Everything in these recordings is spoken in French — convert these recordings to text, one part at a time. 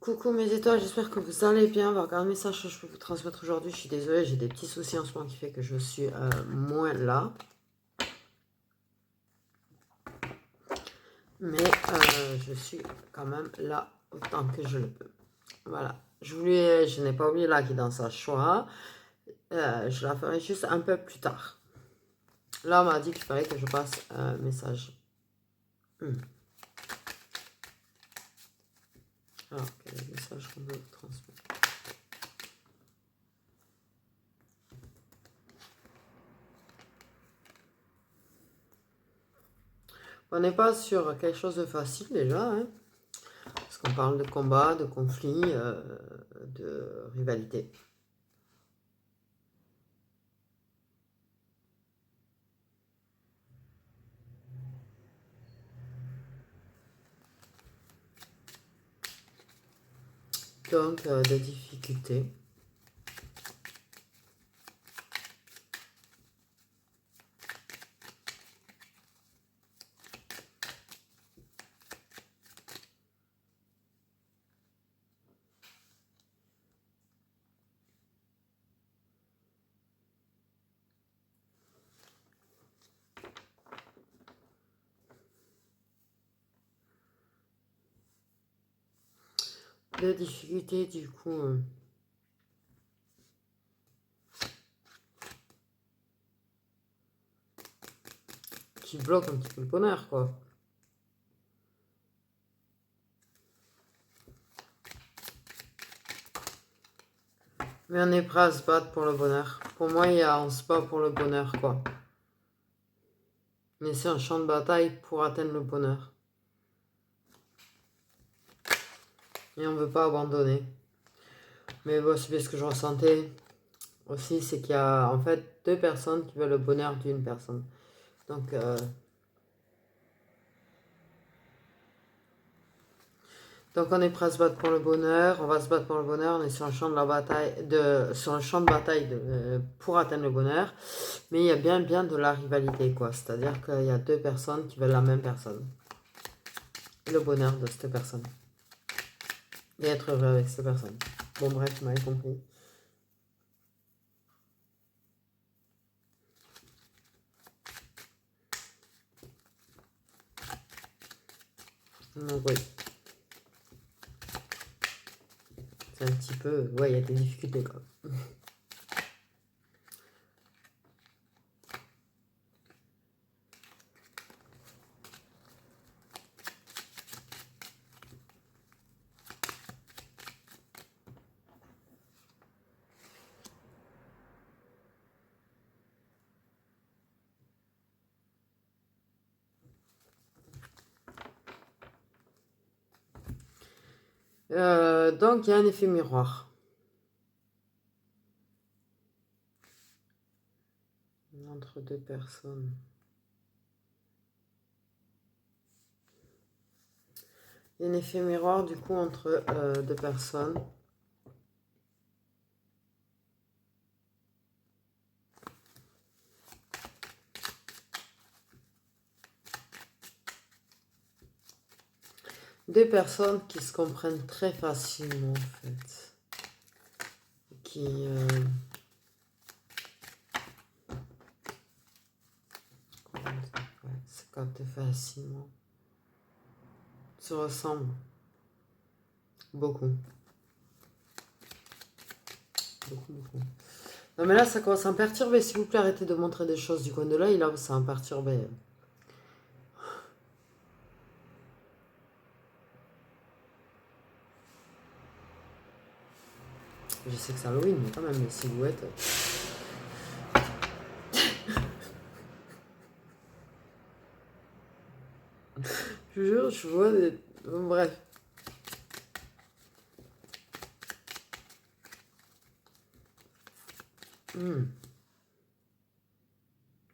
Coucou mes étoiles, j'espère que vous allez bien. On va regarder le message que je peux vous transmettre aujourd'hui. Je suis désolée, j'ai des petits soucis en ce moment qui fait que je suis moins là. Mais je suis quand même là autant que je le peux. Voilà. Je n'ai pas oublié là qui est dans sa choix. Je la ferai juste un peu plus tard. Là, on m'a dit qu'il fallait que je passe un message. Alors, quel est le message qu'on veut vous transmettre? On n'est pas sur quelque chose de facile déjà, hein, parce qu'on parle de combat, de conflit, de rivalité. Donc, des difficultés. Des difficultés, du coup, qui bloquent un petit peu le bonheur, quoi. Mais on est prêt à se battre pour le bonheur. Pour moi, on se bat pour le bonheur, quoi. Mais c'est un champ de bataille pour atteindre le bonheur. Et on ne veut pas abandonner. Mais bon, c'est bien ce que je ressentais aussi, c'est qu'il y a en fait deux personnes qui veulent le bonheur d'une personne. Donc, on est prêt à se battre pour le bonheur, on va se battre pour le bonheur, on est sur le champ de la bataille, pour atteindre le bonheur, mais il y a bien de la rivalité, quoi. C'est-à-dire qu'il y a deux personnes qui veulent la même personne. Le bonheur de cette personne. Et être heureux avec cette personne. Bon bref, vous m'avez compris. Donc oui. C'est un petit peu... Ouais, il y a des difficultés, quoi. Donc, il y a un effet miroir. Entre deux personnes. Il y a un effet miroir, du coup, entre deux personnes. Deux personnes qui se comprennent très facilement, en fait. Qui... se captent facilement. Se ressemblent. Beaucoup. Beaucoup. Non mais là ça commence à me perturber, s'il vous plaît arrêtez de montrer des choses du coin de l'œil, là ça va me perturber. Je sais que c'est Halloween, mais quand même les silhouettes... Je vous jure, je vois des... Bref.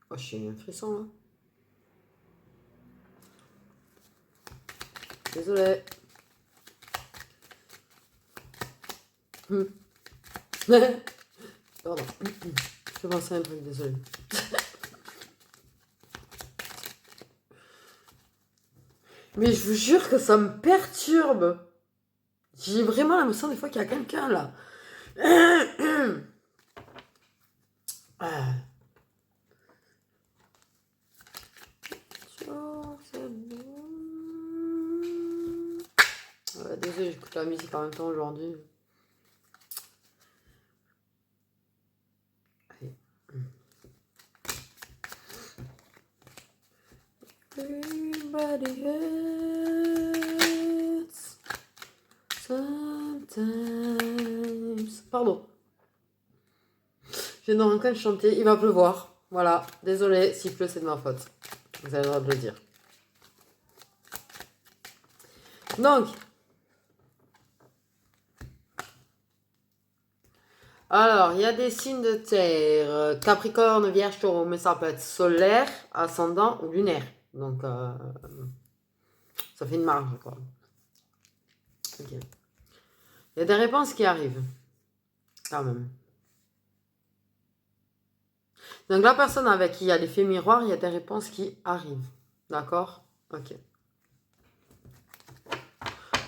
Oh, j'ai eu un frisson là. Désolé. Pardon. Je pensais à un truc, désolé. Mais je vous jure que ça me perturbe. J'ai vraiment l'impression des fois qu'il y a quelqu'un là. Ah. Désolé, j'écoute la musique en même temps aujourd'hui. Allez. Everybody hurts sometimes. Pardon. Je viens en train de chanter. Il va pleuvoir. Voilà. Désolé, s'il pleut, c'est de ma faute. Vous avez le droit de le dire. Donc. Alors, il y a des signes de terre. Capricorne, Vierge, Taureau. Mais ça peut être solaire, ascendant ou lunaire. Donc, ça fait une marge, quoi. Ok. Il y a des réponses qui arrivent. Quand même. Donc, la personne avec qui il y a l'effet miroir, il y a des réponses qui arrivent. D'accord? Ok.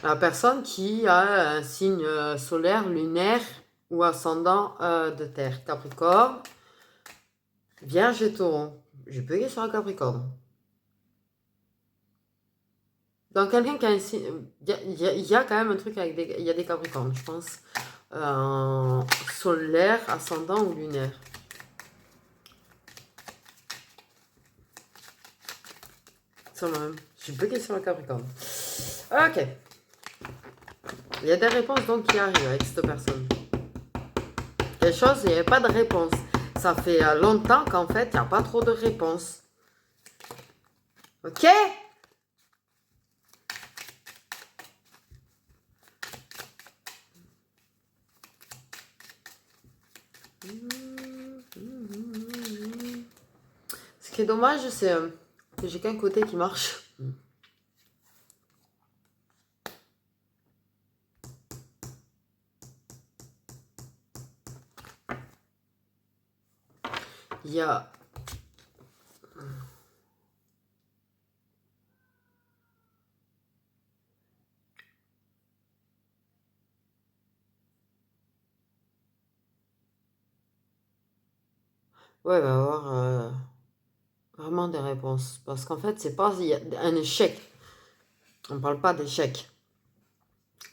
La personne qui a un signe solaire, lunaire ou ascendant de terre. Capricorne, Vierge et Taureau. J'ai bugué sur un Capricorne. Donc, quelqu'un qui a un signe... Il y a quand même un truc avec des... Il y a des Capricornes, je pense. Solaire, ascendant ou lunaire. Sur moi-même. J'ai bugué sur un Capricorne. Ok. Il y a des réponses donc qui arrivent avec cette personne. Quelque chose, il n'y avait pas de réponse. Ça fait longtemps qu'en fait, il n'y a pas trop de réponses. Ok? Ce qui est dommage, c'est que j'ai qu'un côté qui marche. Il y a... Ouais, il va y avoir vraiment des réponses. Parce qu'en fait, c'est pas il y a un échec. On ne parle pas d'échec.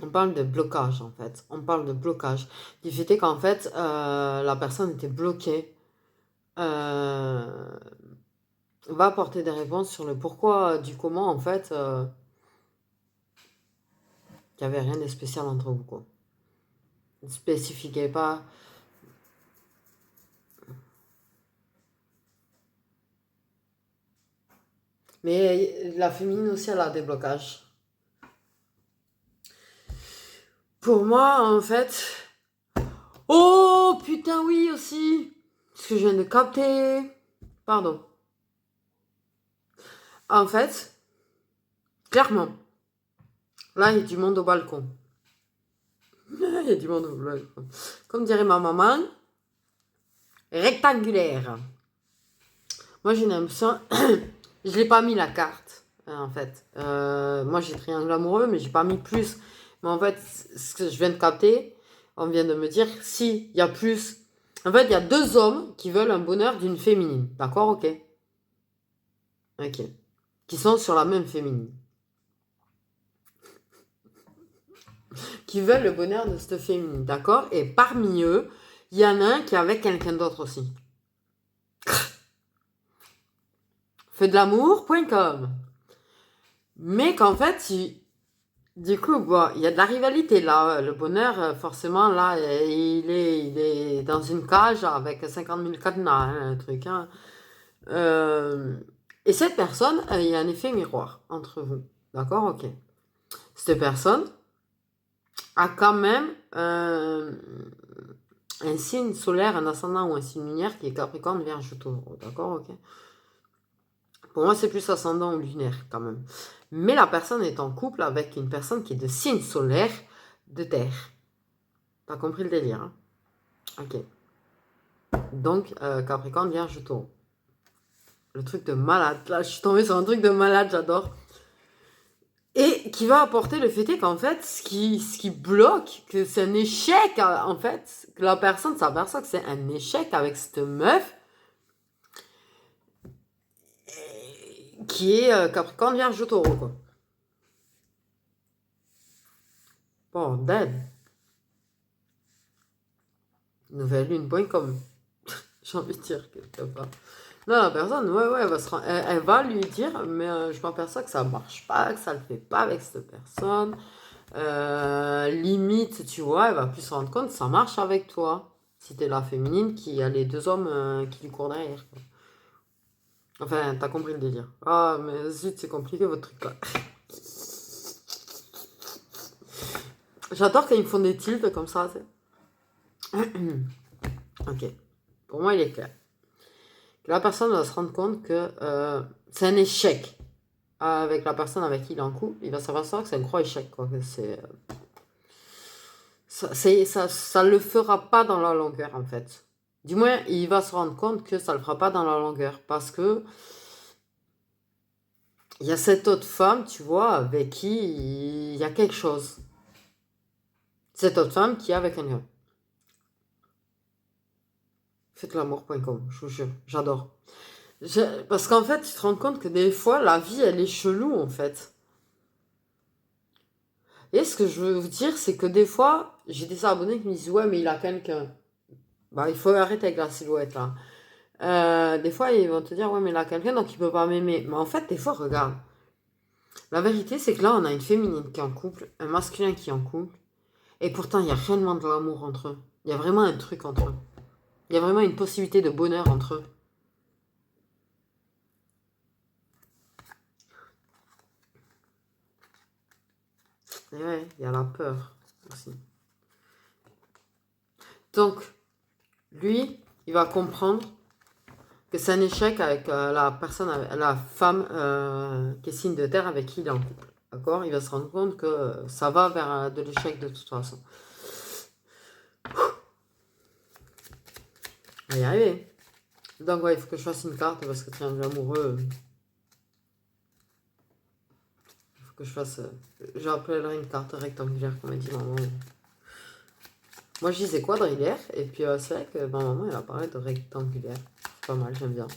On parle de blocage, en fait. On parle de blocage. Du fait est qu'en fait, la personne était bloquée. Va apporter des réponses sur le pourquoi, du comment, en fait, il n'y avait rien de spécial entre vous, quoi. Ne spécifiez pas. Mais la féminine aussi, elle a des blocages. Pour moi, en fait... Oh, putain, oui, aussi. Ce que je viens de capter. Pardon. En fait, clairement, là, il y a du monde au balcon. Il y a du monde au balcon. Comme dirait ma maman, rectangulaire. Moi, j'ai l'impression... Je l'ai pas mis la carte, en fait. Moi, j'ai triangle amoureux, mais j'ai pas mis plus. Mais en fait, ce que je viens de capter, on vient de me dire, si, il y a plus. En fait, il y a deux hommes qui veulent un bonheur d'une féminine. D'accord? Ok. Ok. Qui sont sur la même féminine. Qui veulent le bonheur de cette féminine. D'accord? Et parmi eux, il y en a un qui est avec quelqu'un d'autre aussi. Fait de l'amour.com. Mais qu'en fait, du coup, bon, il y a de la rivalité là. Le bonheur, forcément, là, il est dans une cage avec 50 000 cadenas, hein, un truc. Hein. Et cette personne, il y a un effet miroir entre vous. D'accord? Ok. Cette personne a quand même un signe solaire, un ascendant ou un signe lunaire qui est Capricorne, Vierge, Taureau. D'accord? Ok. Pour moi, c'est plus ascendant ou lunaire quand même. Mais la personne est en couple avec une personne qui est de signe solaire de terre. T'as compris le délire, hein? Ok. Donc, Capricorne, Vierge, Taureau. Le truc de malade. Là, je suis tombée sur un truc de malade, j'adore. Et qui va apporter le fait est qu'en fait, ce qui bloque, que c'est un échec, en fait, que la personne s'aperçoit que c'est un échec avec cette meuf, qui est Capricorne Vierge Taureau, quoi. Bordel. Nouvelle lune.com. J'ai envie de dire quelque part. Non, la personne, ouais, elle va lui dire, mais je m'aperçois que ça marche pas, que ça le fait pas avec cette personne. Limite, tu vois, elle va plus se rendre compte que ça marche avec toi. Si t'es la féminine qui a les deux hommes qui lui courent derrière, quoi. Enfin, t'as compris le délire. Ah, mais zut, c'est compliqué votre truc, quoi. J'adore quand ils me font des tilts comme ça. Ok. Pour moi, il est clair. La personne va se rendre compte que c'est un échec avec la personne avec qui il est en couple. Il va s'apercevoir que c'est un gros échec, quoi. Que ça le fera pas dans la longueur, en fait. Du moins, il va se rendre compte que ça le fera pas dans la longueur. Parce que il y a cette autre femme, tu vois, avec qui il y a quelque chose. Cette autre femme qui est avec un homme. Faites-l'amour.com, je vous jure, j'adore. Parce qu'en fait, tu te rends compte que des fois, la vie, elle est chelou, en fait. Et ce que je veux vous dire, c'est que des fois, j'ai des abonnés qui me disent, ouais, mais il a quelqu'un. Bah, il faut arrêter avec la silhouette, là. Des fois, ils vont te dire, ouais, mais il a quelqu'un, donc il peut pas m'aimer. Mais en fait, des fois, regarde. La vérité, c'est que là, on a une féminine qui est en couple, un masculin qui est en couple, et pourtant, il y a réellement de l'amour entre eux. Il y a vraiment un truc entre eux. Il y a vraiment une possibilité de bonheur entre eux. Et ouais, il y a la peur aussi. Donc, lui, il va comprendre que c'est un échec avec la personne, la femme qui est signe de terre avec qui il est en couple. D'accord? Il va se rendre compte que ça va vers de l'échec de toute façon. On va y arriver. Donc, ouais, il faut que je fasse une carte parce que triangle amoureux. Il faut que je fasse. J'appellerai une carte rectangulaire, comme a dit maman. Moi, je disais quadrillaire, et puis c'est vrai que ma maman, elle a parlé de rectangulaire. C'est pas mal, j'aime bien.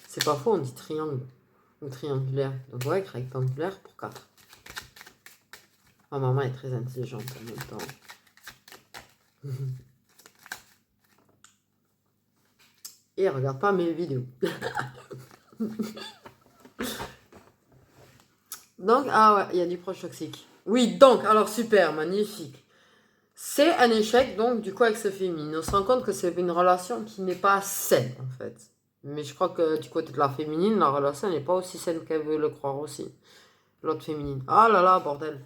C'est pas faux, on dit triangle ou triangulaire. Donc, ouais, rectangulaire pour 4. Ma maman est très intelligente en même temps. Et elle regarde pas mes vidéos. Donc, ah ouais, il y a du proche toxique. Oui, donc, alors super, magnifique. C'est un échec, donc, du coup, avec ce féminine. On se rend compte que c'est une relation qui n'est pas saine, en fait. Mais je crois que du côté de la féminine, la relation n'est pas aussi saine qu'elle veut le croire aussi. L'autre féminine. Ah là là, bordel.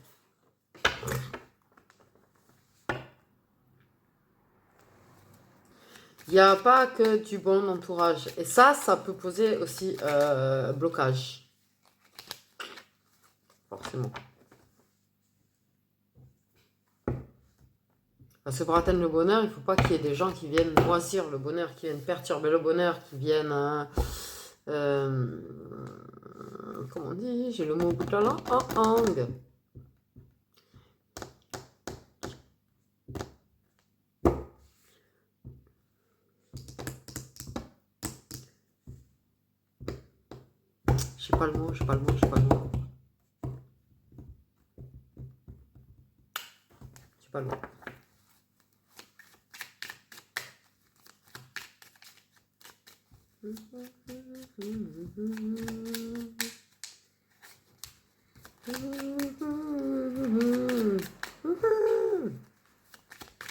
Il n'y a pas que du bon entourage. Et ça peut poser aussi blocage. Forcément. Parce que pour atteindre le bonheur, il ne faut pas qu'il y ait des gens qui viennent moisir le bonheur, qui viennent perturber le bonheur, qui viennent... comment on dit? J'ai le mot au bout de la langue. J'ai pas le mot. J'ai pas le mot.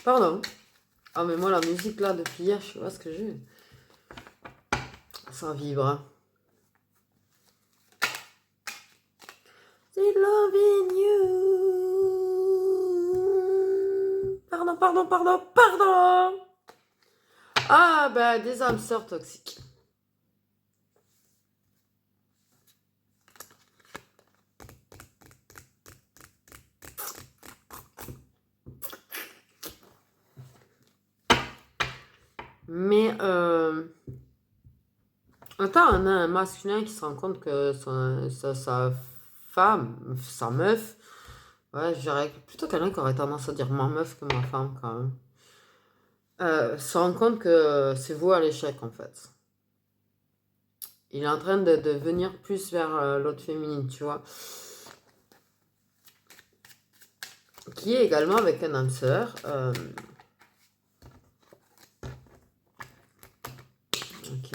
Pardon. Ah mais moi la musique là depuis hier, je sais pas ce que j'ai. Ça vibre. C'est loving you. Pardon. Ah bah des âmes sœurs toxiques. Mais attends, on a un masculin qui se rend compte que sa femme, sa meuf. Ouais, je dirais plutôt quelqu'un qui aurait tendance à dire ma meuf que ma femme quand même. Se rend compte que c'est vous à l'échec en fait. Il est en train de venir plus vers l'autre féminine, tu vois. Qui est également avec un âme sœur. Ok.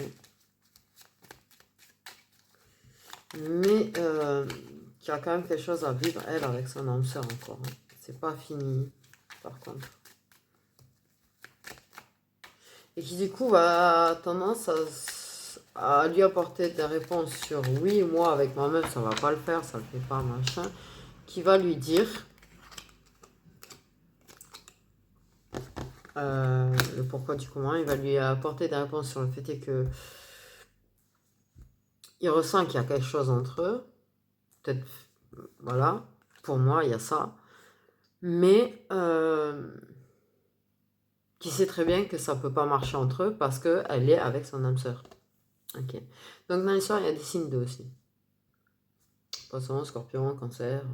Mais qui a quand même quelque chose à vivre, elle, avec son âme sœur encore. Hein. C'est pas fini, par contre. Et qui, du coup, va avoir tendance à lui apporter des réponses sur oui, moi, avec ma meuf, ça va pas le faire, ça le fait pas, machin. Qui va lui dire le pourquoi du comment. Il va lui apporter des réponses sur le fait que il ressent qu'il y a quelque chose entre eux. Peut-être, voilà, pour moi, il y a ça. Mais qui sait très bien que ça peut pas marcher entre eux parce qu'elle est avec son âme sœur. Ok. Donc dans l'histoire, il y a des signes d'eau aussi. Poisson, scorpion, cancer.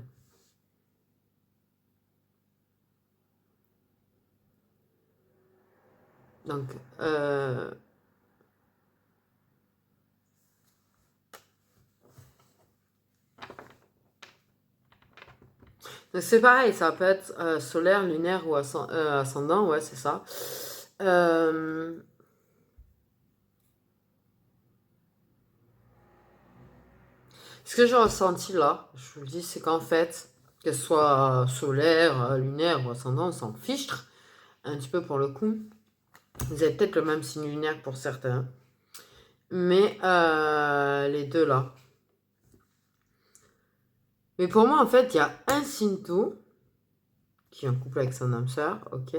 Donc, donc c'est pareil, ça peut être solaire, lunaire ou ascendant, ouais, c'est ça. Ce que j'ai ressenti là, je vous le dis, c'est qu'en fait, que ce soit solaire, lunaire ou ascendant, on s'en fiche un petit peu pour le coup. Vous avez peut-être le même signe lunaire pour certains. Mais les deux là. Mais pour moi, en fait, il y a un signe d'eau qui est en couple avec son âme sœur. Ok,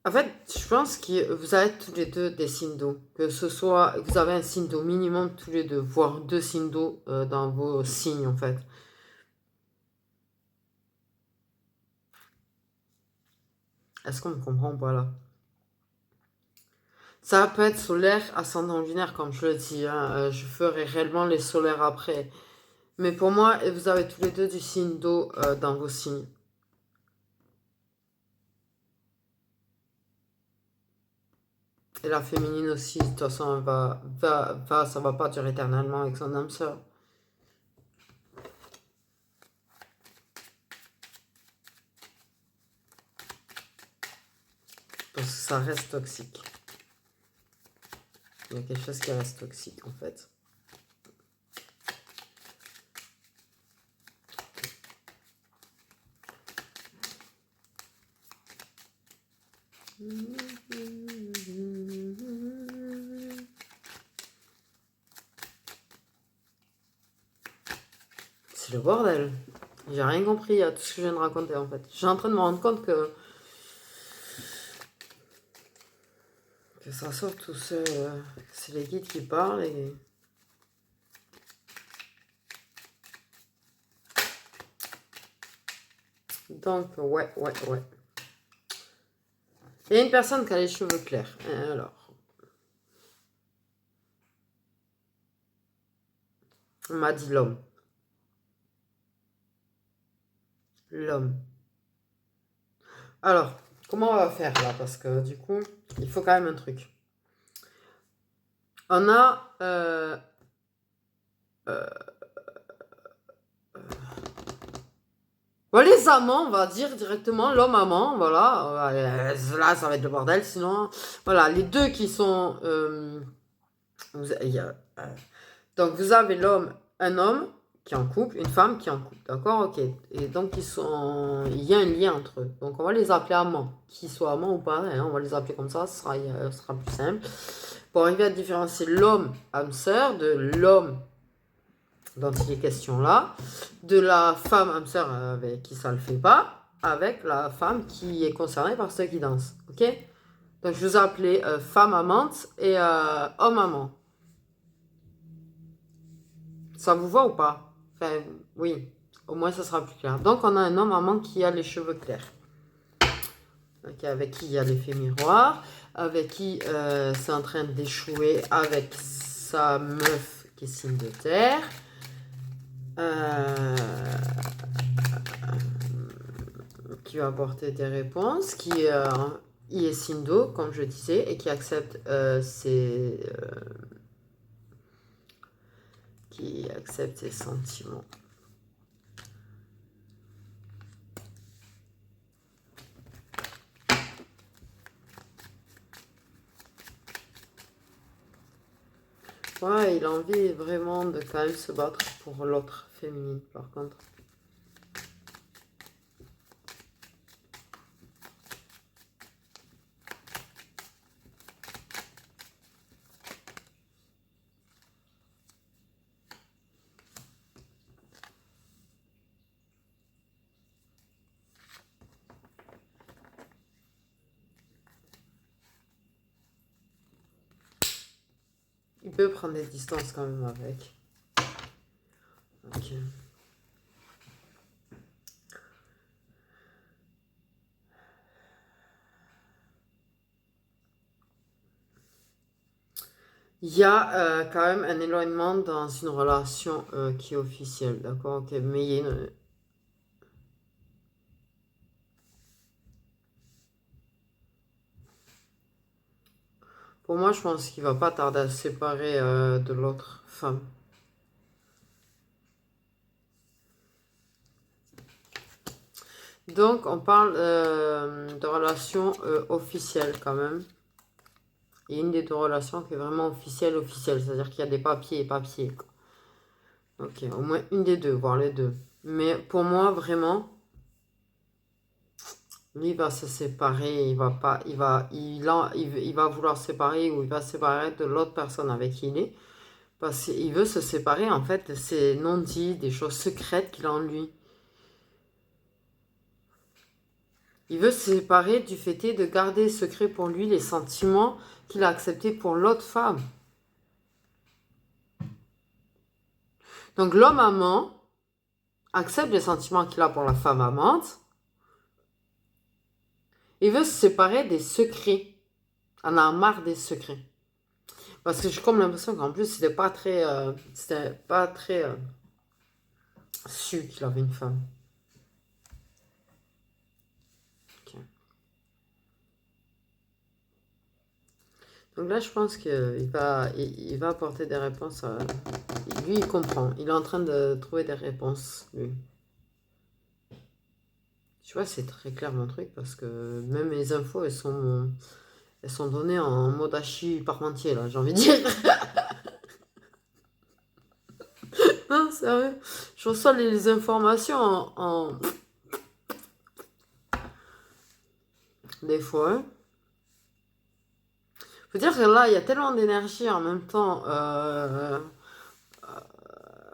en fait, je pense que vous avez tous les deux des signes d'eau. Que ce soit, vous avez un signe d'eau minimum tous les deux, voire 2 signes d'eau dans vos signes, en fait. Est-ce qu'on me comprend? Voilà. Ça peut être solaire, ascendant lunaire, comme je le dis. Hein. Je ferai réellement les solaires après. Mais pour moi, vous avez tous les deux du signe d'eau dans vos signes. Et la féminine aussi, de toute façon, ça va pas durer éternellement avec son âme sœur. Parce que ça reste toxique. Il y a quelque chose qui reste toxique, en fait. C'est le bordel. J'ai rien compris à tout ce que je viens de raconter, en fait. Je suis en train de me rendre compte que ça sort tout seul. C'est les guides qui parlent et... Donc, ouais. Il y a une personne qui a les cheveux clairs. Alors. On m'a dit l'homme. L'homme. Alors, comment on va faire là? Parce que du coup, il faut quand même un truc. On a... Bon, les amants, on va dire directement, l'homme-amant, voilà. Là, ça va être le bordel, sinon... Voilà, les deux qui sont... donc, vous avez un homme qui est en couple, une femme qui est en couple, d'accord? Ok. Et donc, il y a un lien entre eux. Donc, on va les appeler amants. Qu'ils soient amants ou pas, hein, on va les appeler comme ça, ce sera plus simple. Pour arriver à différencier l'homme âme sœur de l'homme dont il est question là, de la femme âme sœur avec qui ça ne le fait pas, avec la femme qui est concernée par ce guidance. Ok? Donc, je vous ai appelé femme amante et homme amant. Ça vous va ou pas? Enfin, oui. Au moins, ça sera plus clair. Donc, on a un homme amant qui a les cheveux clairs. Okay, avec qui il y a l'effet miroir. Avec qui c'est en train d'échouer avec sa meuf qui est signe de terre. euh, qui va apporter des réponses, qui est signe d'eau, comme je disais, et qui accepte ses sentiments. Ouais, il a envie vraiment de quand même se battre pour l'autre féminine, par contre. Il peut prendre des distances quand même avec. Ok. Il y a quand même un éloignement dans une relation qui est officielle, d'accord? Ok, mais il y a une... Pour moi, je pense qu'il va pas tarder à se séparer de l'autre femme. Donc, on parle de relation officielle quand même. Et une des deux relations qui est vraiment officielle, c'est-à-dire qu'il y a des papiers et papiers. Ok, au moins une des deux, voire les deux. Mais pour moi, vraiment, lui il va se séparer, il va pas, il va vouloir se séparer ou il va se séparer de l'autre personne avec qui il est. Parce qu'il veut se séparer en fait de ses non-dits, des choses secrètes qu'il a en lui. Il veut se séparer du fait de garder secret pour lui les sentiments qu'il a acceptés pour l'autre femme. Donc l'homme amant accepte les sentiments qu'il a pour la femme amante. Il veut se séparer des secrets. On a marre des secrets. Parce que j'ai comme l'impression qu'en plus, c'était pas très su qu'il avait une femme. Okay. Donc là, je pense qu'il va apporter des réponses. Lui, il comprend. Il est en train de trouver des réponses, lui. Tu vois, c'est très clair mon truc parce que même les infos, elles sont données en mode hachis parmentier, là, j'ai envie de dire. Non, sérieux. Je reçois les informations des fois. Hein. Faut dire que là, il y a tellement d'énergie en même temps.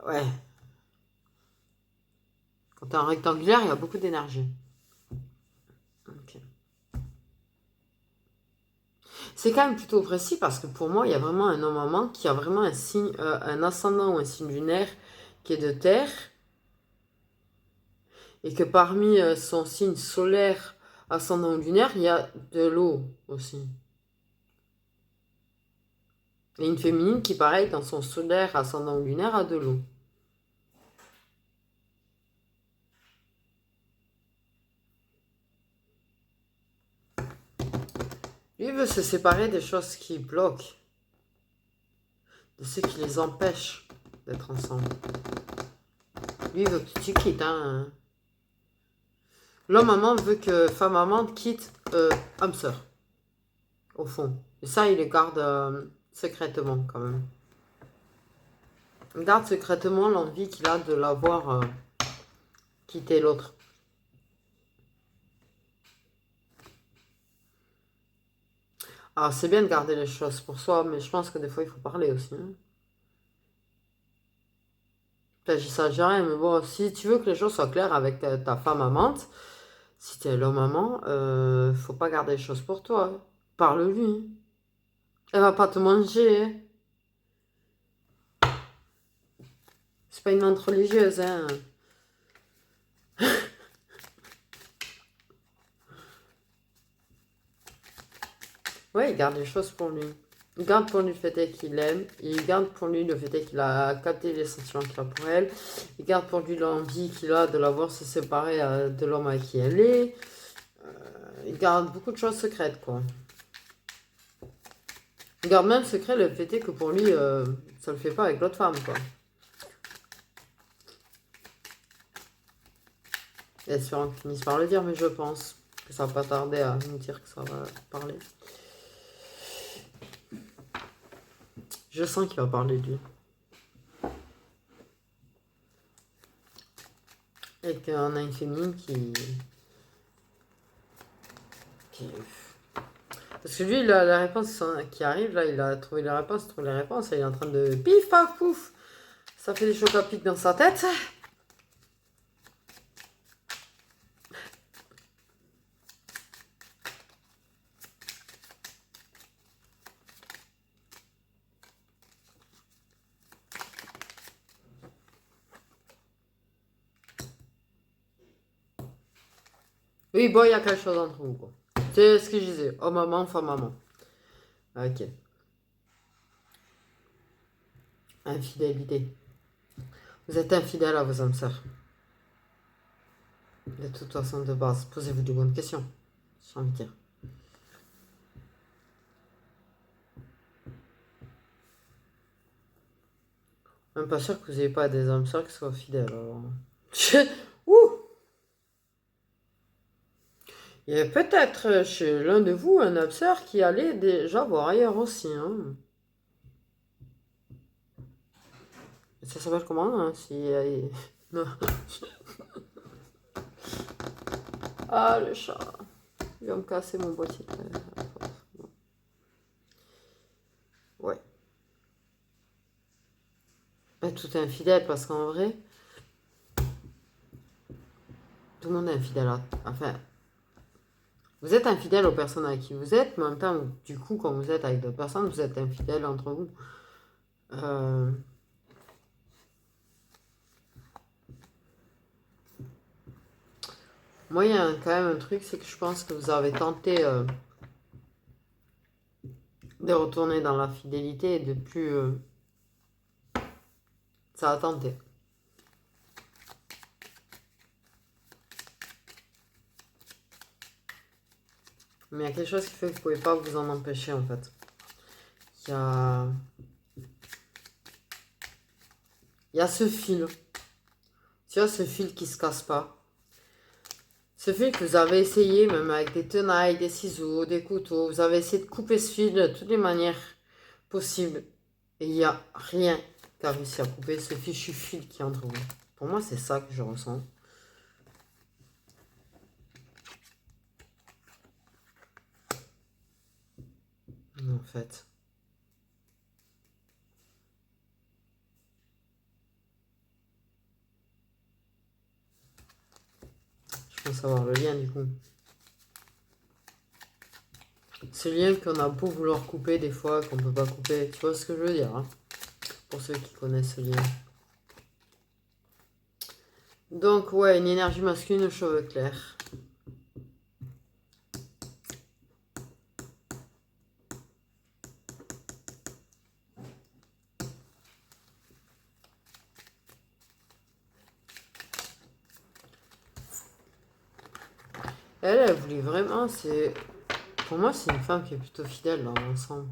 Ouais. Quand t'es en rectangulaire, il y a beaucoup d'énergie. Okay. C'est quand même plutôt précis parce que pour moi, il y a vraiment un homme-amant qui a vraiment un signe, un ascendant ou un signe lunaire qui est de terre. Et que parmi son signe solaire, ascendant ou lunaire, il y a de l'eau aussi. Et une féminine qui, pareil, dans son solaire, ascendant ou lunaire, a de l'eau. Lui veut se séparer des choses qui bloquent, de ce qui les empêche d'être ensemble. Lui veut que tu quittes. Hein. L'homme amant veut que femme amante quitte homme sœur, au fond. Et ça, il le garde secrètement quand même. Il garde secrètement l'envie qu'il a de l'avoir quitté l'autre. Alors, c'est bien de garder les choses pour soi, mais je pense que des fois, il faut parler aussi. Hein. J'exagère rien, mais bon, si tu veux que les choses soient claires avec ta femme amante, si t'es l'homme amant, faut pas garder les choses pour toi. Hein. Parle-lui. Hein. Elle va pas te manger. Hein. C'est pas une menthe religieuse, hein. Ouais, il garde les choses pour lui. Il garde pour lui le fait qu'il aime. Il garde pour lui le fait qu'il a capté les sentiments qu'il a pour elle. Il garde pour lui l'envie qu'il a de la voir se séparer de l'homme avec qui elle est. Il garde beaucoup de choses secrètes, quoi. Il garde même secret le fait que pour lui, ça le fait pas avec l'autre femme, quoi. Et espérant qu'il finisse par le dire, mais je pense que ça va pas tarder à nous dire que ça va parler. Je sens qu'il va parler de lui. Et qu'on a une féminine qui... Parce que lui, il a la réponse qui arrive, là, il a trouvé les réponses, et il est en train de pif, paf, pouf. Ça fait des chocs à pic dans sa tête. Oui, bon, il y a quelque chose entre vous, quoi. C'est ce que je disais. Oh, maman, femme, maman. Ok. Infidélité. Vous êtes infidèle à vos âmes sœurs. De toute façon, de base, posez-vous de bonnes questions. J'ai envie de dire. Même pas sûr que vous n'ayez pas des âmes sœurs qui soient fidèles. Alors. Ouh! Il y a peut-être chez l'un de vous un âme sœur qui allait déjà voir ailleurs aussi. Hein. Ça s'appelle comment hein, si, non. Ah, le chat. Il va me casser mon boîtier. Ouais. Mais tout est infidèle parce qu'en vrai, tout le monde est infidèle. Enfin, vous êtes infidèle aux personnes avec qui vous êtes, mais en même temps, du coup, quand vous êtes avec d'autres personnes, vous êtes infidèle entre vous. Moi, il y a quand même un truc, c'est que je pense que vous avez tenté de retourner dans la fidélité et de plus... ça a tenté. Mais il y a quelque chose qui fait que vous ne pouvez pas vous en empêcher, en fait. Il y a ce fil. Tu vois, ce fil qui se casse pas. Ce fil que vous avez essayé, même avec des tenailles, des ciseaux, des couteaux, vous avez essayé de couper ce fil de toutes les manières possibles. Et il n'y a rien qui a réussi à couper ce fichu fil qui est entre vous. Pour moi, c'est ça que je ressens. En fait. Je pense avoir le lien du coup. Ce lien qu'on a beau vouloir couper des fois, qu'on peut pas couper. Tu vois ce que je veux dire hein. Pour ceux qui connaissent ce lien. Donc ouais, une énergie masculine aux cheveux clairs. Elle voulait vraiment, c'est... Pour moi, c'est une femme qui est plutôt fidèle dans l'ensemble.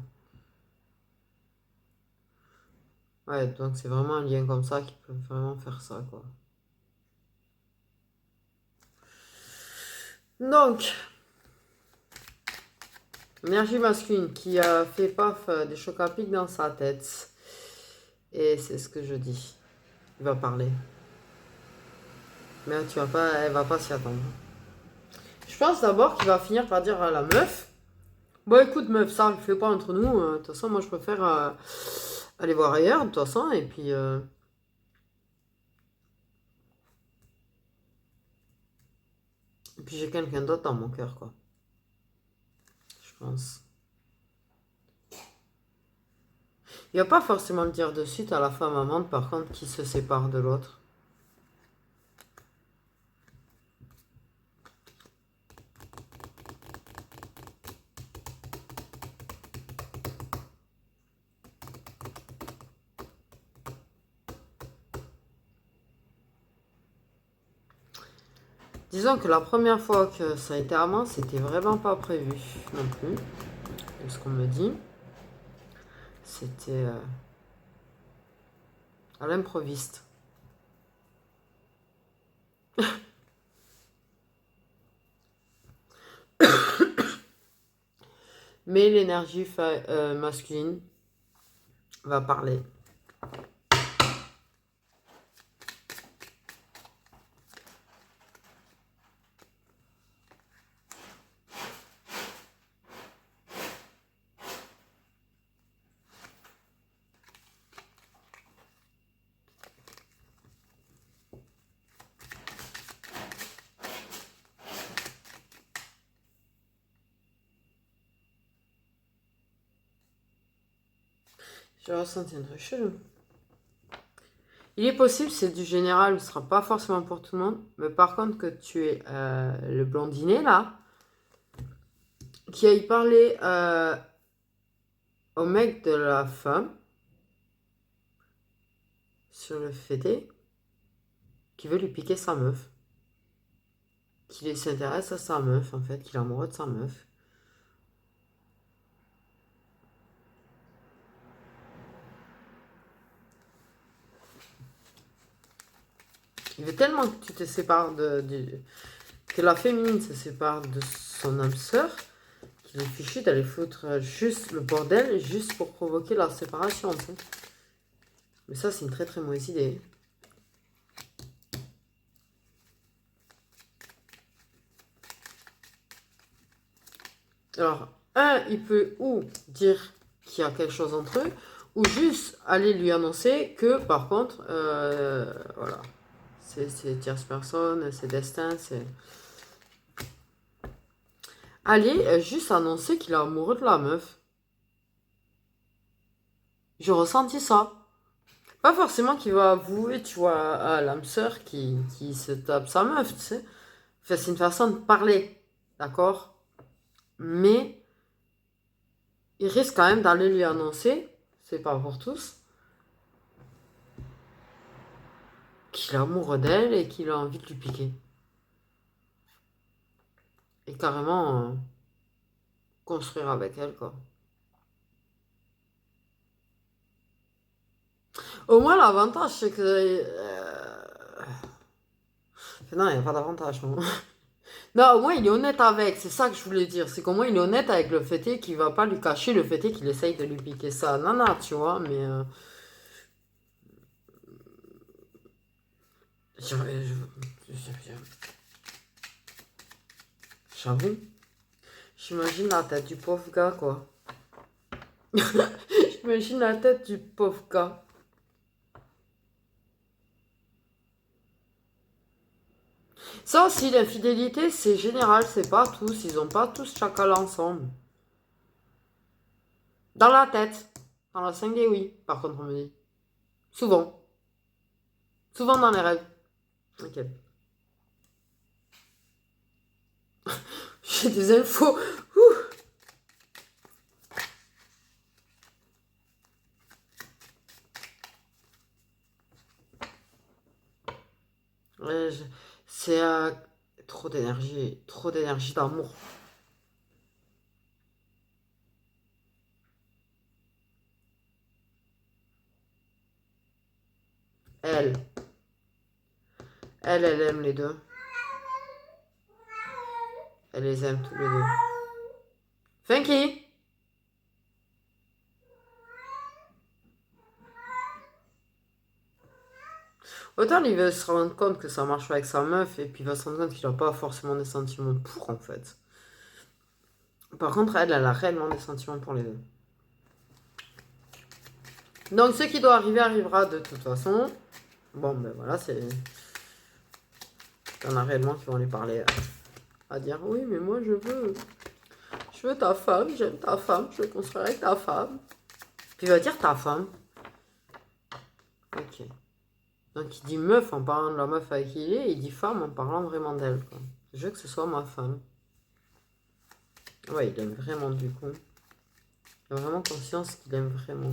Ouais, donc c'est vraiment un lien comme ça qui peut vraiment faire ça, quoi. Donc, énergie masculine qui a fait paf des chocs à pic dans sa tête. Et c'est ce que je dis. Il va parler. Mais tu vas pas, elle va pas s'y attendre. Je pense d'abord qu'il va finir par dire à la meuf. Bon écoute meuf, ça ne fait pas entre nous. De toute façon, moi je préfère aller voir ailleurs, de toute façon. Et puis... j'ai quelqu'un d'autre dans mon cœur, quoi. Je pense. Il va pas forcément le dire de suite à la femme amante, par contre, qui se sépare de l'autre. Disons que la première fois que ça a été amant, c'était vraiment pas prévu non plus. De ce qu'on me dit. C'était à l'improviste. Mais l'énergie masculine va parler. J'ai ressenti un truc chelou. Il est possible, c'est du général, ce ne sera pas forcément pour tout le monde. Mais par contre, que tu es le blondinet là, qui aille parler au mec de la femme sur le fait qui veut lui piquer sa meuf. Qu'il s'intéresse à sa meuf, en fait, qu'il est amoureux de sa meuf. Il veut tellement que tu te sépares que la féminine se sépare de son âme sœur, qu'il est fichu d'aller foutre juste le bordel, juste pour provoquer la séparation, tu sais. Mais ça, c'est une très très mauvaise idée. Alors, il peut ou dire qu'il y a quelque chose entre eux, ou juste aller lui annoncer que, par contre, voilà, c'est tierce personne, c'est destin, c'est... Aller juste annoncer qu'il est amoureux de la meuf. J'ai ressenti ça. Pas forcément qu'il va avouer, tu vois, à l'âme sœur qui se tape sa meuf, tu sais. Enfin, c'est une façon de parler, d'accord? Mais il risque quand même d'aller lui annoncer, c'est pas pour tous, qu'il est amoureux d'elle et qu'il a envie de lui piquer. Et carrément construire avec elle, quoi. Au moins, l'avantage, c'est que... non, il n'y a pas d'avantage, non. Non, au moins, il est honnête avec. C'est ça que je voulais dire. C'est qu'au moins, il est honnête avec le fait qu'il va pas lui cacher le fait qu'il essaye de lui piquer ça. Non, non, tu vois, mais... J'avoue. J'imagine la tête du pauvre gars, quoi. J'imagine la tête du pauvre gars. Ça aussi, l'infidélité, c'est général, c'est pas tous. Ils ont pas tous chacal ensemble. Dans la tête. Dans la 5D, oui, par contre, on me dit. Souvent. Souvent dans les rêves. Ok. J'ai des infos. Ouais, c'est trop d'énergie d'amour. Elle. Elle aime les deux. Elle les aime tous les deux. Funky! Autant il veut se rendre compte que ça marche avec sa meuf et puis il va se rendre compte qu'il n'a pas forcément des sentiments pour en fait. Par contre, elle a réellement des sentiments pour les deux. Donc ce qui doit arriver arrivera de toute façon. Bon ben voilà, c'est... Il y en a réellement qui vont lui parler à dire oui mais moi je veux ta femme, j'aime ta femme, je veux construire avec ta femme. Puis il va dire ta femme. Ok. Donc il dit meuf en parlant de la meuf avec qui il est, et il dit femme en parlant vraiment d'elle. Je veux que ce soit ma femme. Ouais, il aime vraiment du coup. Il a vraiment conscience qu'il aime vraiment.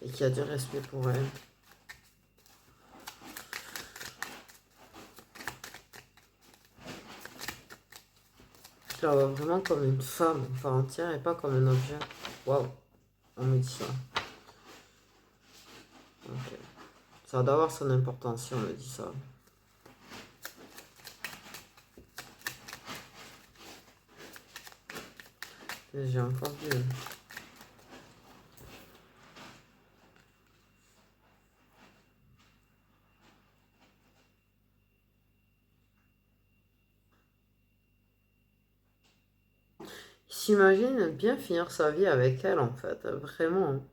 et qui a du respect pour elle. Je la vois vraiment comme une femme par entière et pas comme un objet. Waouh, on me dit ça. Ok. Ça doit avoir son importance si on me dit ça. J'ai encore vu. Il s'imagine bien finir sa vie avec elle en fait, vraiment.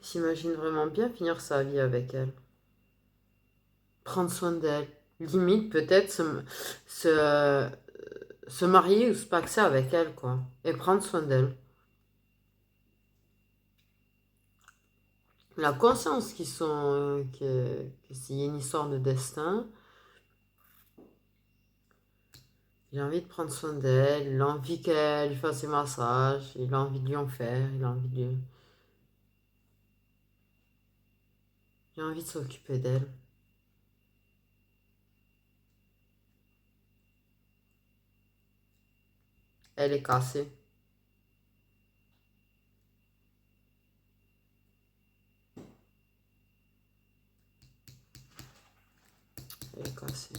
Il s'imagine vraiment bien finir sa vie avec elle. Prendre soin d'elle. Limite peut-être se marier ou se paxer avec elle quoi. Et prendre soin d'elle. La conscience qu'ils sont, que s'il y a une histoire de destin, il a envie de prendre soin d'elle, il a envie qu'elle lui fasse des massages, il a envie de lui en faire, il a envie de s'occuper d'elle. Elle est cassée. Elle est cassée.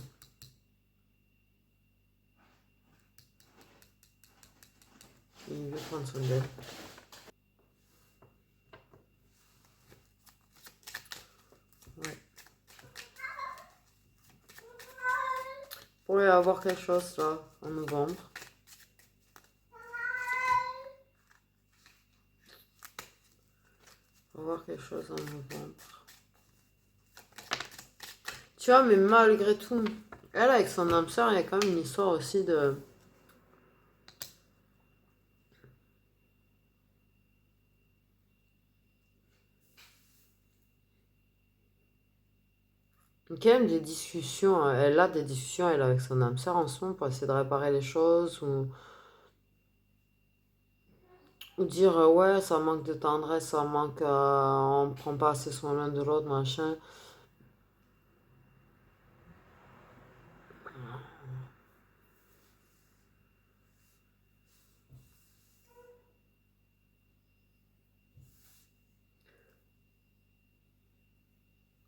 Il veut prendre soin d'elle. Ouais. Pour y avoir quelque chose là, en novembre. Avoir quelque chose en novembre. Tu vois, mais malgré tout, elle avec son âme sœur, il y a quand même une histoire aussi de... Quand même des discussions, elle a des discussions elle avec son âme sœur en ce moment pour essayer de réparer les choses ou dire ouais ça manque de tendresse, ça manque, on prend pas assez soin l'un de l'autre, machin.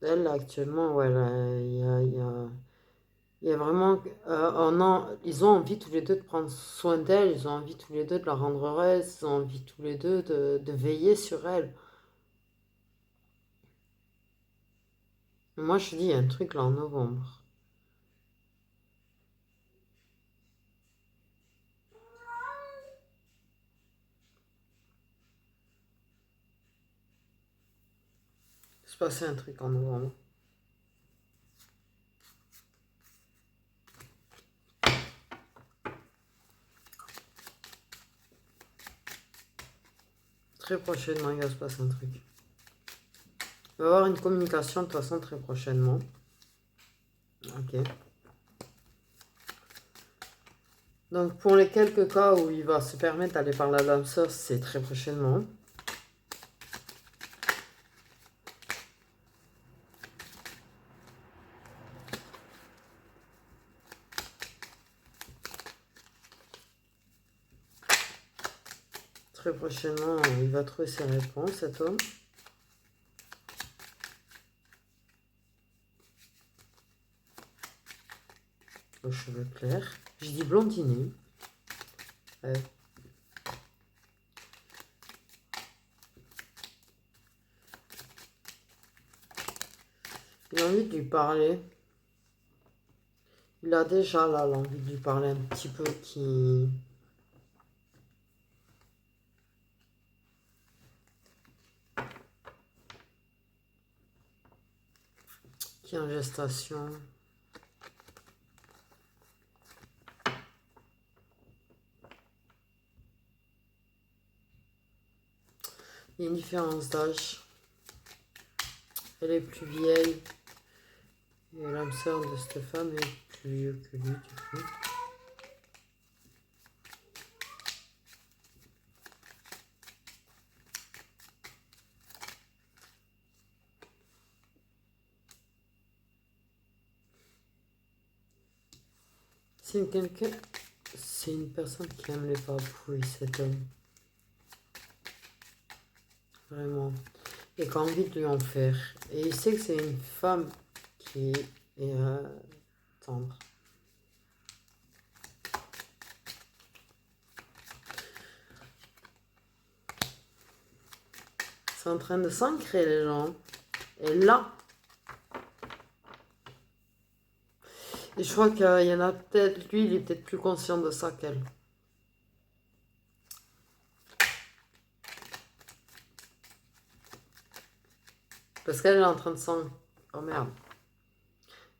Elle là, actuellement, ouais, là, il y a vraiment, ils ont envie tous les deux de prendre soin d'elle, ils ont envie tous les deux de la rendre heureuse, ils ont envie tous les deux de veiller sur elle. Moi, je te dis, il y a un truc là en novembre. Il se passait un truc en novembre. Très prochainement, il va se passer un truc. Il va y avoir une communication de toute façon très prochainement. Ok. Donc, pour les quelques cas où il va se permettre d'aller par la lame sœur, c'est très prochainement. Très prochainement, il va trouver ses réponses, cet homme. Aux cheveux clairs. J'ai dit blondiné. Ouais. Il a envie de lui parler. Il a déjà là l'envie de lui parler un petit peu qui est en gestation. Il y a une différence d'âge. Elle est plus vieille. Et l'âme sœur de cette femme est plus vieux que lui, du coup. C'est quelqu'un... C'est une personne qui aime les papouilles, cet homme. Vraiment. Et qui a envie de lui en faire. Et il sait que c'est une femme qui est tendre. C'est en train de s'ancrer les gens. Et là... Et je crois qu'il y en a peut-être... Lui, il est peut-être plus conscient de ça qu'elle. Parce qu'elle est en train de s'en... Oh merde.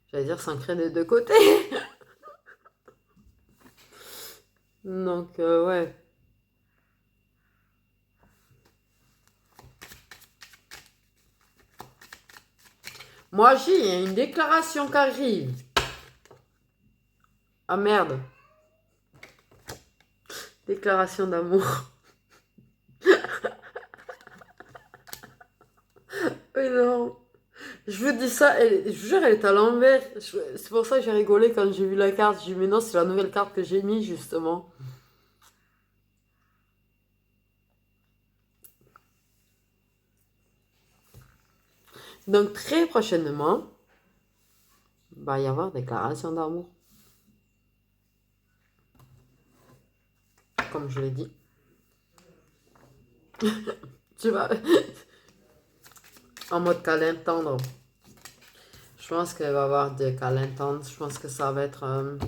J'allais dire s'ancrer des deux côtés. Donc, ouais. Moi, il y a une déclaration qui arrive. Ah merde. Déclaration d'amour. Mais non. Je vous dis ça, je vous jure, elle est à l'envers. C'est pour ça que j'ai rigolé quand j'ai vu la carte. J'ai dit, mais non, c'est la nouvelle carte que j'ai mise, justement. Donc, très prochainement, il va y avoir déclaration d'amour. Comme je l'ai dit. Tu vois, en mode câlin tendre. Je pense qu'elle va avoir des câlins tendres. Je pense que ça va être...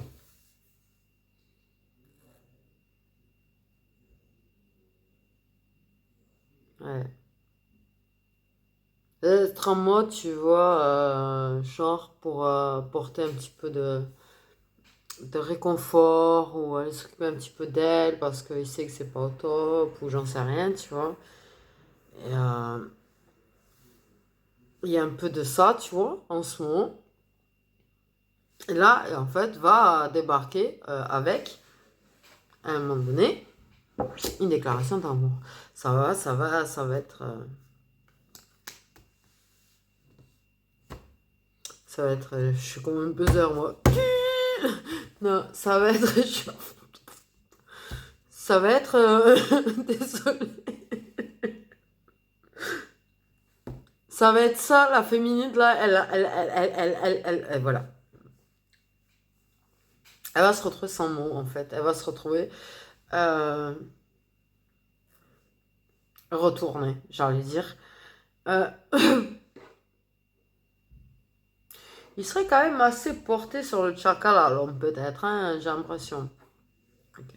ouais. Être en mode, tu vois, genre pour porter un petit peu de réconfort ou aller s'occuper un petit peu d'elle parce qu'il sait que c'est pas au top ou j'en sais rien, tu vois. Et il y a un peu de ça, tu vois, en ce moment. Et là, en fait, va débarquer avec, à un moment donné, une déclaration d'amour. Ça va être... ça va être... je suis comme un buzzer, moi. Non, ça va être... ça va être... désolé. Ça va être ça, la féminine, là, voilà. Elle va se retrouver sans mots, en fait. Elle va se retrouver retournée, j'allais dire. Euh, il serait quand même assez porté sur le chakra, l'homme, peut-être, hein, j'ai l'impression. Ok.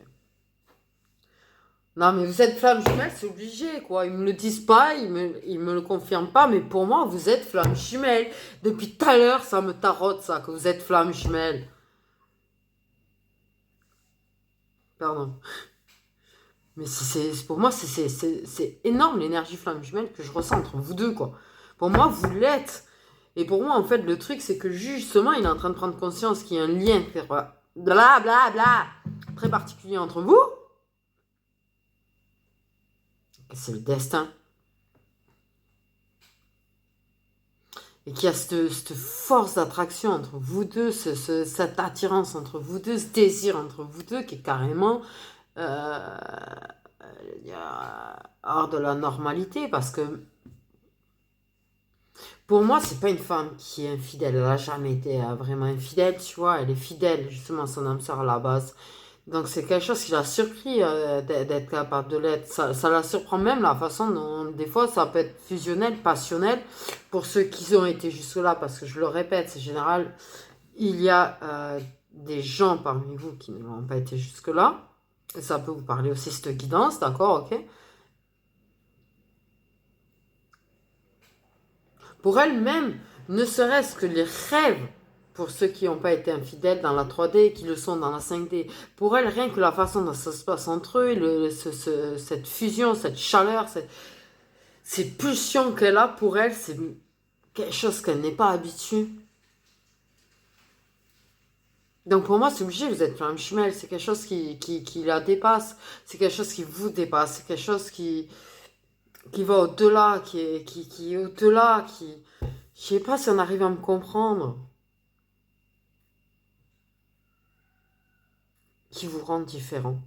Non, mais vous êtes flamme jumelle, c'est obligé, quoi. Ils me le disent pas, ils me le confirment pas, mais pour moi, vous êtes flamme jumelle. Depuis tout à l'heure, ça me tarote, ça, que vous êtes flamme jumelle. Pardon. Mais pour moi, c'est énorme l'énergie flamme jumelle que je ressens entre vous deux, quoi. Pour moi, vous l'êtes. Et pour moi, en fait, le truc, c'est que justement, il est en train de prendre conscience qu'il y a un lien bla bla bla très particulier entre vous. C'est le destin. Et qu'il y a cette force d'attraction entre vous deux, cette attirance entre vous deux, ce désir entre vous deux qui est carrément hors de la normalité. Parce que pour moi, c'est pas une femme qui est infidèle. Elle n'a jamais été vraiment infidèle, tu vois. Elle est fidèle justement à son âme sœur à la base. Donc c'est quelque chose qui l'a surpris d'être capable de l'être. Ça la surprend même la façon dont des fois ça peut être fusionnel, passionnel pour ceux qui ont été jusque-là. Parce que je le répète, c'est général, il y a des gens parmi vous qui n'ont pas été jusque-là. Et ça peut vous parler aussi cette guidance, d'accord, ok. Pour elle-même, ne serait-ce que les rêves, pour ceux qui n'ont pas été infidèles dans la 3D et qui le sont dans la 5D, pour elle, rien que la façon dont ça se passe entre eux, cette fusion, cette chaleur, ces pulsions qu'elle a, pour elle, c'est quelque chose qu'elle n'est pas habituée. Donc pour moi, c'est obligé, vous êtes flamme jumelle, c'est quelque chose qui la dépasse, c'est quelque chose qui vous dépasse, c'est quelque chose qui va au-delà, qui est au-delà, qui... Je sais pas si on arrive à me comprendre. qui vous rend différent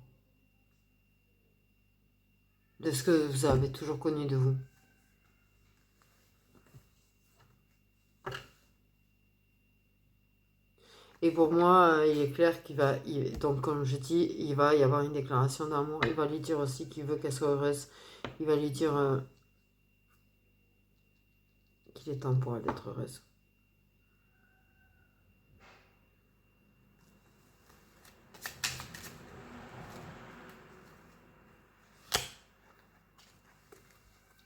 de ce que vous avez toujours connu de vous. Et pour moi, il est clair qu'il va... donc, comme je dis, il va y avoir une déclaration d'amour. Il va lui dire aussi qu'il veut qu'elle soit heureuse. Il va lui dire qu'il est temps pour elle d'être heureuse.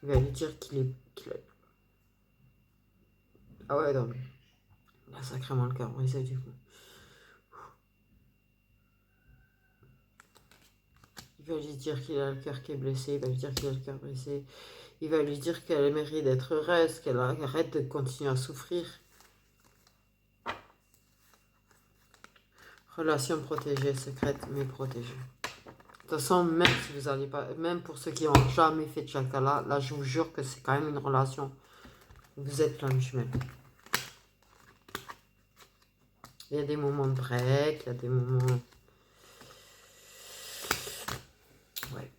Il va lui dire qu'il est... Ah ouais, non. Il a sacrément le cœur brisé, du coup. Il va lui dire qu'il a le cœur qui est blessé. Il va lui dire qu'il a le cœur brisé. Il va lui dire qu'elle mérite d'être heureuse, qu'elle arrête de continuer à souffrir. Relation protégée, secrète, mais protégée. De toute façon, même si vous n'allez pas, même pour ceux qui n'ont jamais fait de chakra, là, je vous jure que c'est quand même une relation. Vous êtes flamme jumelle. Il y a des moments de break, il y a des moments... Ouais.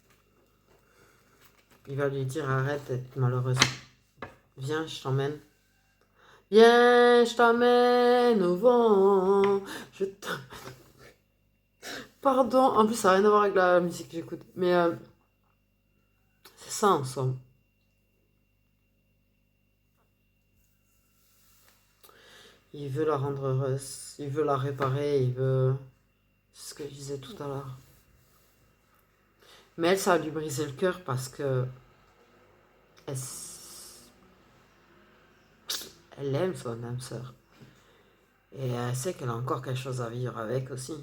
Il va lui dire, arrête d'être malheureuse. Viens, je t'emmène. Viens, je t'emmène au vent. Je t'emmène. Pardon, en plus ça n'a rien à voir avec la musique que j'écoute. Mais c'est ça en somme. Il veut la rendre heureuse, il veut la réparer, il veut... C'est ce que je disais tout à l'heure. Mais elle, ça a lui brisé le cœur parce que... Elle aime son âme sœur. Et elle sait qu'elle a encore quelque chose à vivre avec aussi.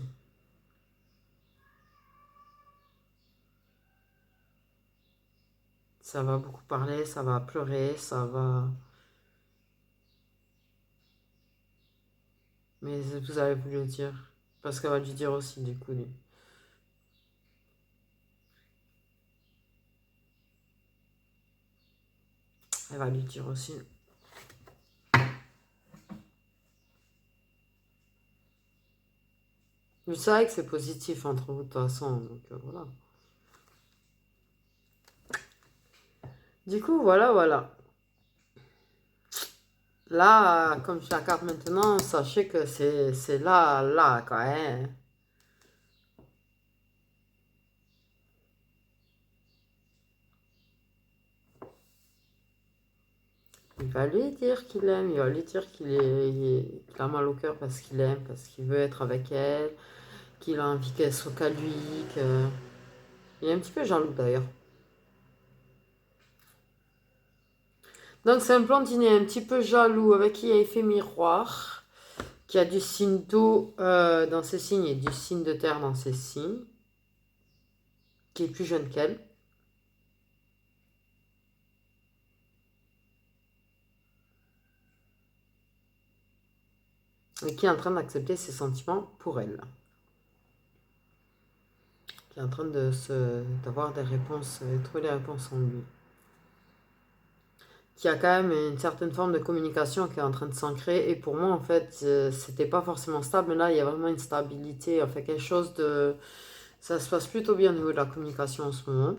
Ça va beaucoup parler, ça va pleurer, ça va... Mais vous avez pu le dire. Parce qu'elle va lui dire aussi, du coup. Elle va lui dire aussi. Vous savez que c'est positif entre vous de toute façon, donc voilà. Du coup, voilà. Là, comme je la carte maintenant, sachez que c'est là, quand même. Il va lui dire qu'il aime, il va lui dire qu'il a mal au cœur parce qu'il aime, parce qu'il veut être avec elle, qu'il a envie qu'elle soit qu'à lui, il est un petit peu jaloux d'ailleurs. Donc c'est un blondinet un petit peu jaloux avec qui il a effet miroir, qui a du signe d'eau dans ses signes et du signe de terre dans ses signes, qui est plus jeune qu'elle. Et qui est en train d'accepter ses sentiments pour elle. Qui est en train d'avoir des réponses, trouver des réponses en lui. Qui a quand même une certaine forme de communication qui est en train de s'ancrer. Et pour moi, en fait, c'était pas forcément stable, mais là, il y a vraiment une stabilité. En fait, quelque chose de... Ça se passe plutôt bien au niveau de la communication en ce moment.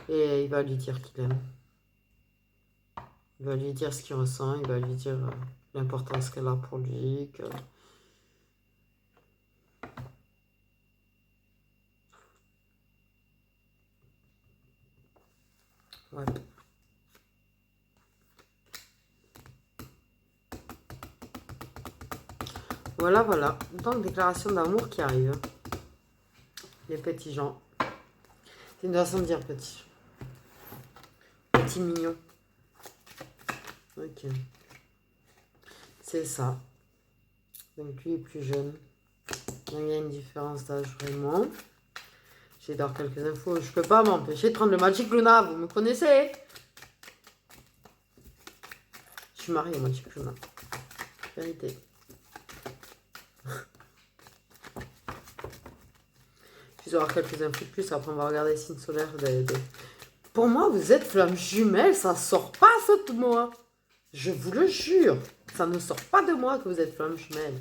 Et il va lui dire qu'il aime. Il va lui dire ce qu'il ressent, il va lui dire l'importance qu'elle a pour lui. Ouais. Voilà. Donc, déclaration d'amour qui arrive. Les petits gens. C'est une façon de dire petit. Petit mignon. Ok. C'est ça. Donc lui est plus jeune. Il y a une différence d'âge vraiment. J'adore quelques infos. Je peux pas m'empêcher de prendre le Magic Luna. Vous me connaissez? Je suis mariée au Magic Luna. Vérité. Je vais avoir quelques infos de plus. Après on va regarder les signes solaires. Pour moi, vous êtes flamme jumelle. Ça sort pas ça de moi. Je vous le jure. Ça ne sort pas de moi que vous êtes flamme jumelle.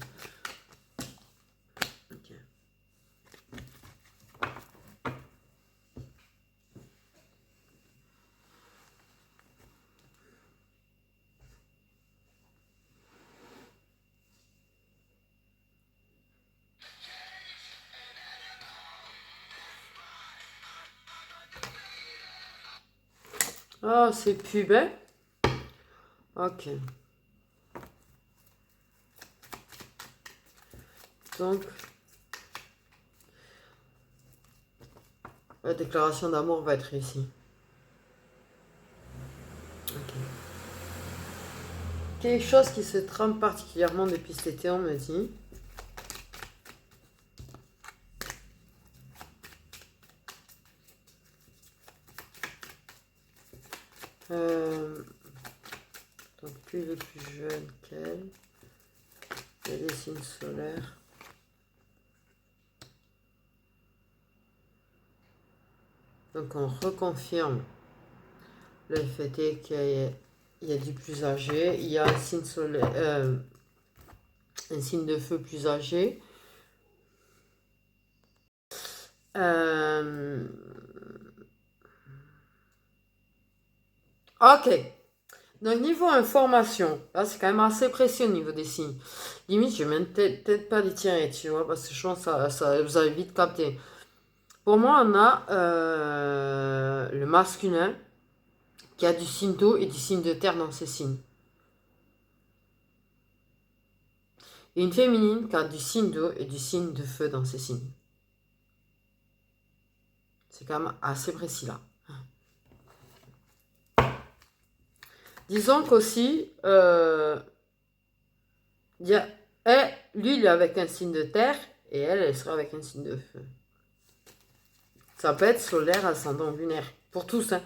Ah, c'est pub, hein? Ok. Donc, la déclaration d'amour va être réussie. Ok. Quelque chose qui se trame particulièrement depuis cet été, on me dit. Donc, lui, il est plus jeune qu'elle. Il y a des signes solaires. Donc, on reconfirme le fait est qu'il y a du plus âgé. Il y a un signe solaire, un signe de feu plus âgé. Ok. Donc, niveau information, là, c'est quand même assez précis au niveau des signes. Limite, je vais même peut-être pas les tirer, tu vois, parce que je pense que ça, vous avez vite capté. Pour moi, on a le masculin qui a du signe d'eau et du signe de terre dans ses signes. Et une féminine qui a du signe d'eau et du signe de feu dans ses signes. C'est quand même assez précis là. Disons qu'aussi, lui, il est avec un signe de terre et elle sera avec un signe de feu. Ça peut être solaire, ascendant, lunaire. Pour tous, hein.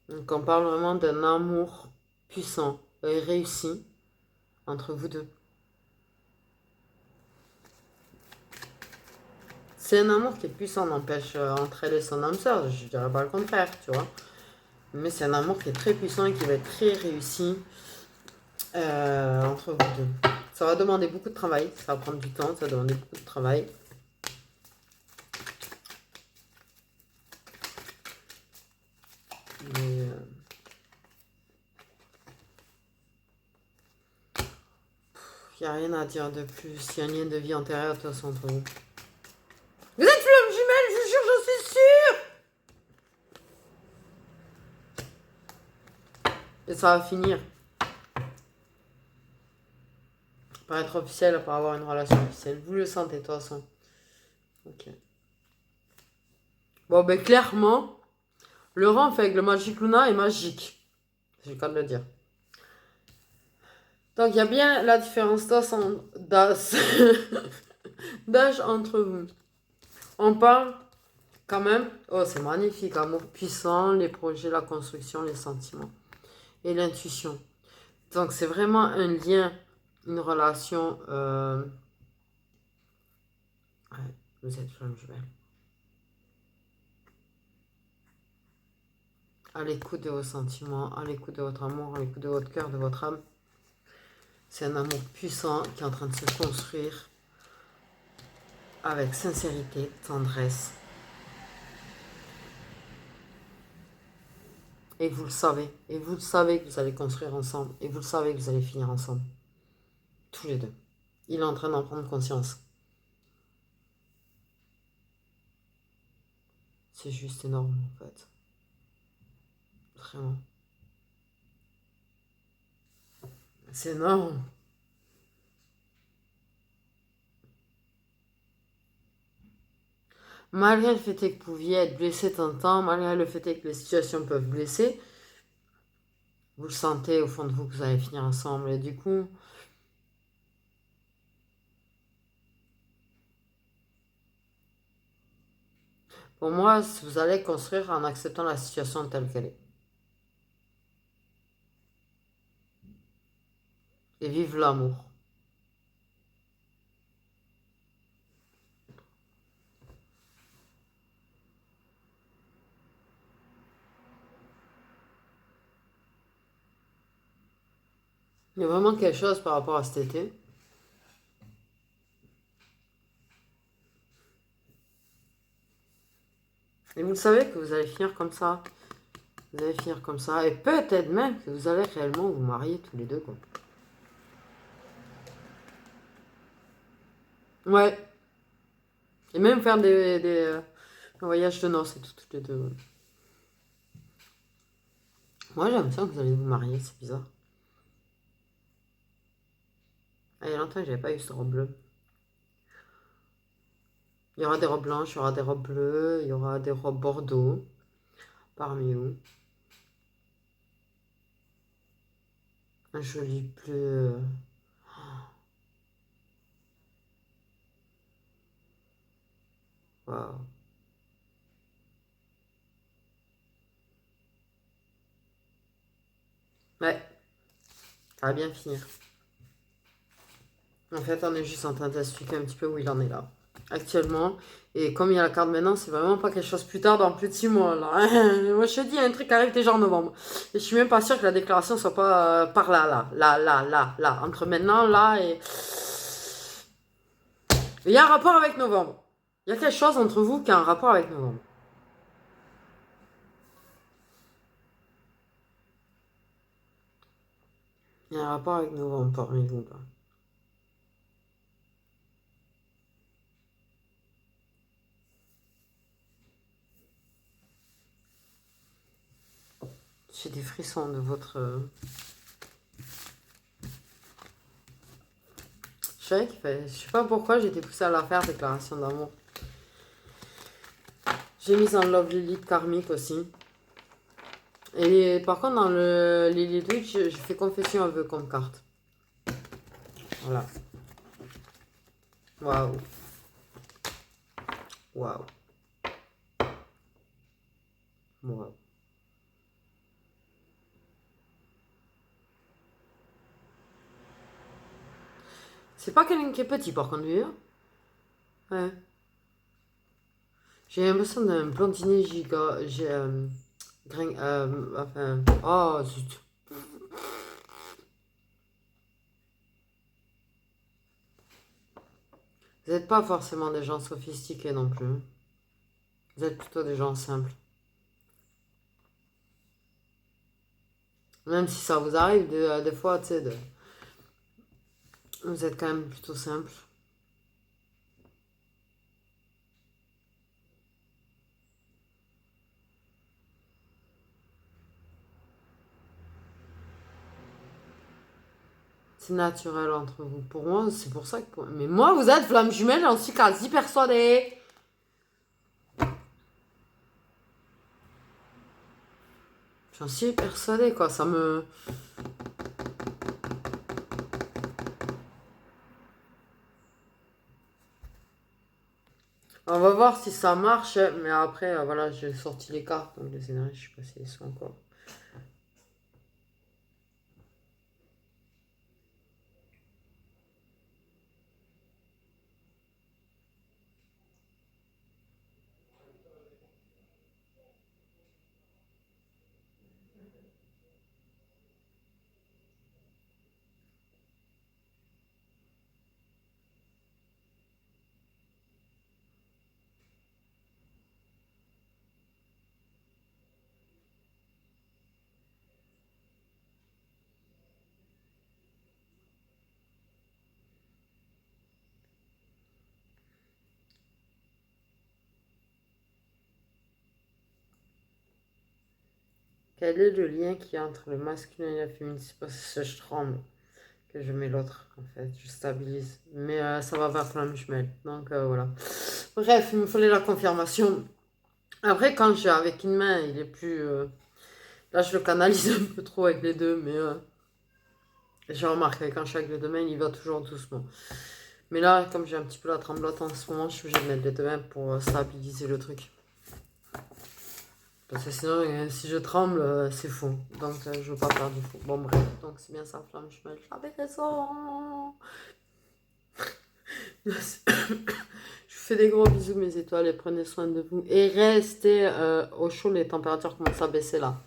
Donc on parle vraiment d'un amour puissant et réussi entre vous deux. C'est un amour qui est puissant, n'empêche entre elle et son âme sœur, je dirais pas le contraire, tu vois. Mais c'est un amour qui est très puissant et qui va être très réussi entre vous deux. Ça va demander beaucoup de travail, ça va prendre du temps, ça va demander beaucoup de travail. Mais il n'y a rien à dire de plus. Il y a un lien de vie antérieur de toute façon entre vous. Vous êtes flamme jumelle, je suis sûre, j'en suis sûre. Et ça va finir par être officiel, par avoir une relation officielle. Vous le sentez de toute façon. Ok. Bon, ben clairement, le rang avec le Magic Luna est magique. J'ai le cas de le dire. Donc, il y a bien la différence d'âge entre vous. On parle quand même, oh c'est magnifique, amour puissant, les projets, la construction, les sentiments et l'intuition. Donc, c'est vraiment un lien, une relation. Ouais, vous êtes flamme jumelle. À l'écoute de vos sentiments, à l'écoute de votre amour, à l'écoute de votre cœur, de votre âme. C'est un amour puissant qui est en train de se construire avec sincérité, tendresse. Et vous le savez. Et vous le savez que vous allez construire ensemble. Et vous le savez que vous allez finir ensemble. Tous les deux. Il est en train d'en prendre conscience. C'est juste énorme en fait. Vraiment. C'est énorme. Malgré le fait que vous pouviez être blessé tant de temps, malgré le fait que les situations peuvent blesser, vous le sentez au fond de vous que vous allez finir ensemble. Et du coup, pour moi, vous allez construire en acceptant la situation telle qu'elle est. Et vive l'amour. Il y a vraiment quelque chose par rapport à cet été. Et vous savez que vous allez finir comme ça. Vous allez finir comme ça. Et peut-être même que vous allez réellement vous marier tous les deux, quoi. Ouais. Et même faire un voyage de noces et tout, toutes les deux. Moi, j'ai l'impression que vous allez vous marier, c'est bizarre. Ah, il y a longtemps que j'avais pas eu cette robe bleue. Il y aura des robes blanches, il y aura des robes bleues, il y aura des robes bordeaux. Parmi eux. Un joli bleu. Waouh. Ouais, ça va bien finir. En fait, on est juste en train d'expliquer un petit peu où il en est là, actuellement. Et comme il y a la carte maintenant, c'est vraiment pas quelque chose plus tard dans plus de 6 mois, là. Moi, je te dis, il y a un truc qui arrive déjà en novembre. Et je suis même pas sûre que la déclaration soit pas par là. Entre maintenant, là et... Il y a un rapport avec novembre. Il y a quelque chose entre vous qui a un rapport avec novembre. Il y a un rapport avec novembre parmi vous, là. J'ai des frissons de votre... Je sais pas pourquoi j'ai été poussée à la faire, déclaration d'amour. J'ai mis en Love Lilith karmique aussi. Et par contre, dans le Lilith Witch, je fais confession aveu comme carte. Voilà. Waouh. Waouh. Waouh. C'est pas quelqu'un qui est petit par contre, lui. Hein. Ouais. J'ai l'impression d'un blondinet giga. J'ai. Enfin. Oh, zut. Vous n'êtes pas forcément des gens sophistiqués non plus. Vous êtes plutôt des gens simples. Même si ça vous arrive des fois, tu sais, vous êtes quand même plutôt simple. C'est naturel entre vous. Pour moi, c'est pour ça que... Mais moi, vous êtes flamme jumelle, j'en suis quasi persuadée. J'en suis persuadée, quoi. Ça me... On va voir si ça marche. Mais après, voilà, j'ai sorti les cartes. Donc les énergies, je sais pas si elles sont encore... Quel est le lien qu'il y a entre le masculin et la féminine? C'est parce que je tremble que je mets l'autre, en fait. Je stabilise. Mais ça va vers flamme jumelle. Donc voilà. Bref, il me fallait la confirmation. Après, quand j'ai avec une main, il est plus... Là, je le canalise un peu trop avec les deux, mais j'ai remarqué quand je suis avec les deux mains, il va toujours doucement. Mais là, comme j'ai un petit peu la tremblote en ce moment, je suis obligée de mettre les deux mains pour stabiliser le truc. Parce que sinon, si je tremble, c'est faux. Donc, je veux pas faire du faux. Bon, bref, donc c'est bien ça, flamme jumelle. J'avais raison. Je vous fais des gros bisous, mes étoiles, et prenez soin de vous. Et restez au chaud, les températures commencent à baisser là.